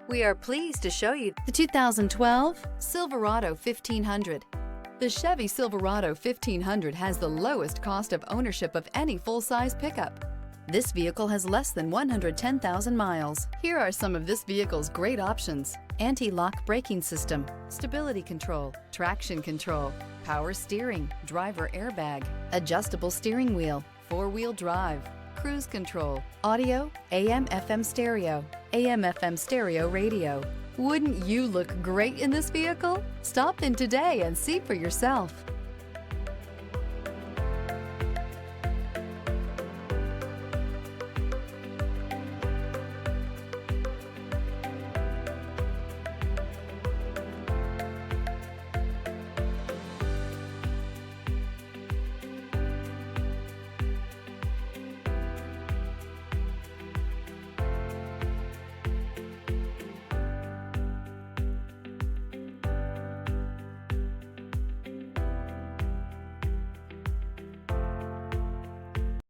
We are pleased to show you the 2012 Silverado 1500. The Chevy Silverado 1500 has the lowest cost of ownership of any full-size pickup. This vehicle has less than 110,000 miles. Here are some of this vehicle's great options: anti-lock braking system, stability control, traction control, power steering, driver airbag, adjustable steering wheel, four-wheel drive, cruise control, audio, AM/FM stereo, AM/FM stereo radio. Wouldn't you look great in this vehicle? Stop in today and see for yourself.